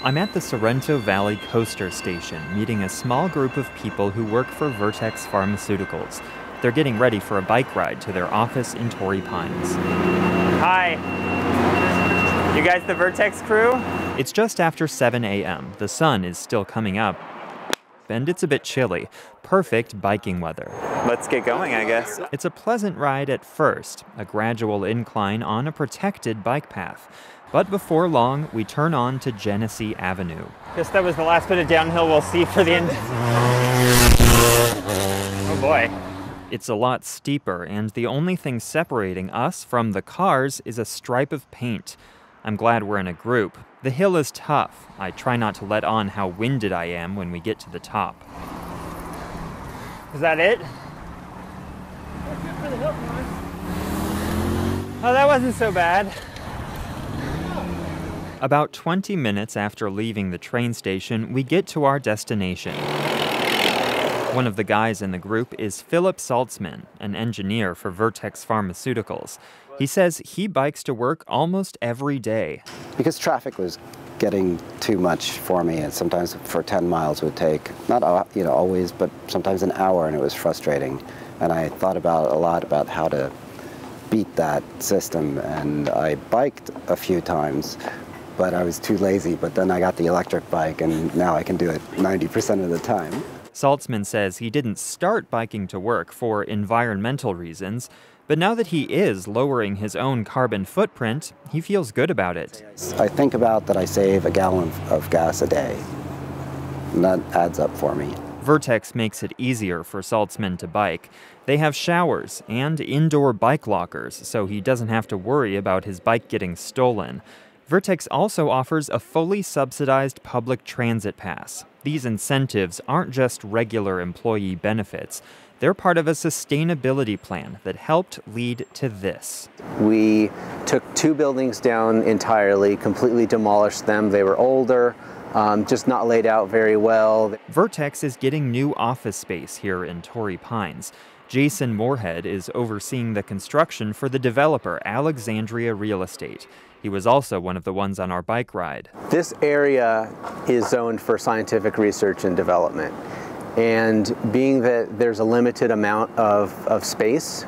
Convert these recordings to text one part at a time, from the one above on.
I'm at the Sorrento Valley Coaster Station, meeting a small group of people who work for Vertex Pharmaceuticals. They're getting ready for a bike ride to their office in Torrey Pines. Hi. You guys the Vertex crew? It's just after 7 a.m. The sun is still coming up, and it's a bit chilly. Perfect biking weather. Let's get going, I guess. It's a pleasant ride at first, a gradual incline on a protected bike path. But before long, we turn on to Genesee Avenue. Guess that was the last bit of downhill we'll see for the end. Oh boy. It's a lot steeper, and the only thing separating us from the cars is a stripe of paint. I'm glad we're in a group. The hill is tough. I try not to let on how winded I am when we get to the top. Is that it? Oh, that wasn't so bad. About 20 minutes after leaving the train station, we get to our destination. One of the guys in the group is Philip Saltzman, an engineer for Vertex Pharmaceuticals. He says he bikes to work almost every day. Because traffic was getting too much for me, and sometimes for 10 miles would take, not always, but sometimes an hour, and it was frustrating. And I thought a lot about how to beat that system, and I biked a few times, but I was too lazy. But then I got the electric bike, and now I can do it 90% of the time. Saltzman says he didn't start biking to work for environmental reasons, but now that he is lowering his own carbon footprint, he feels good about it. I think about that I save a gallon of gas a day, and that adds up for me. Vertex makes it easier for Saltzman to bike. They have showers and indoor bike lockers, so he doesn't have to worry about his bike getting stolen. Vertex also offers a fully subsidized public transit pass. These incentives aren't just regular employee benefits. They're part of a sustainability plan that helped lead to this. We took 2 buildings down entirely, completely demolished them. They were older, just not laid out very well. Vertex is getting new office space here in Torrey Pines. Jason Moorhead is overseeing the construction for the developer, Alexandria Real Estate. He was also one of the ones on our bike ride. This area is zoned for scientific research and development. And being that there's a limited amount of space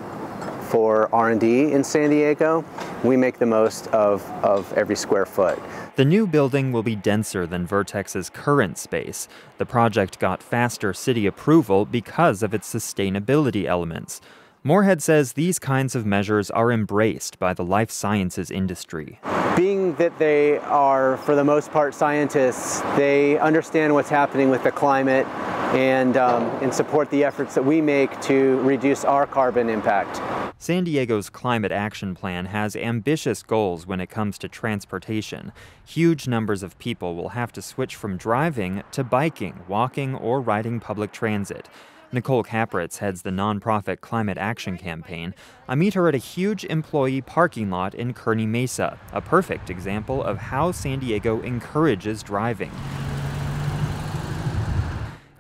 for R&D in San Diego, we make the most of every square foot. The new building will be denser than Vertex's current space. The project got faster city approval because of its sustainability elements. Moorhead says these kinds of measures are embraced by the life sciences industry. Being that they are, for the most part, scientists, they understand what's happening with the climate and support the efforts that we make to reduce our carbon impact. San Diego's Climate Action Plan has ambitious goals when it comes to transportation. Huge numbers of people will have to switch from driving to biking, walking, or riding public transit. Nicole Capritz heads the nonprofit Climate Action Campaign. I meet her at a huge employee parking lot in Kearny Mesa, a perfect example of how San Diego encourages driving.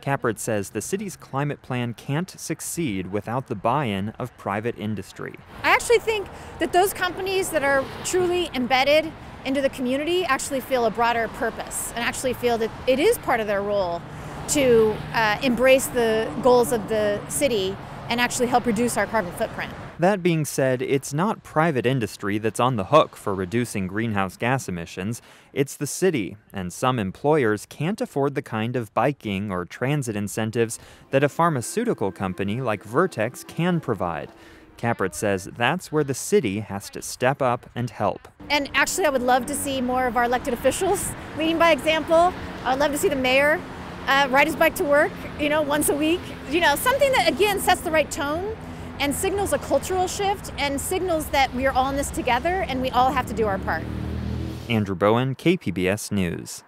Capritz says the city's climate plan can't succeed without the buy-in of private industry. I actually think that those companies that are truly embedded into the community actually feel a broader purpose and actually feel that it is part of their role to embrace the goals of the city and actually help reduce our carbon footprint. That being said, it's not private industry that's on the hook for reducing greenhouse gas emissions. It's the city, and some employers can't afford the kind of biking or transit incentives that a pharmaceutical company like Vertex can provide. Capritz says that's where the city has to step up and help. And actually, I would love to see more of our elected officials leading by example. I would love to see the mayor ride his bike to work, once a week. Something that, again, sets the right tone and signals a cultural shift and signals that we are all in this together and we all have to do our part. Andrew Bowen, KPBS News.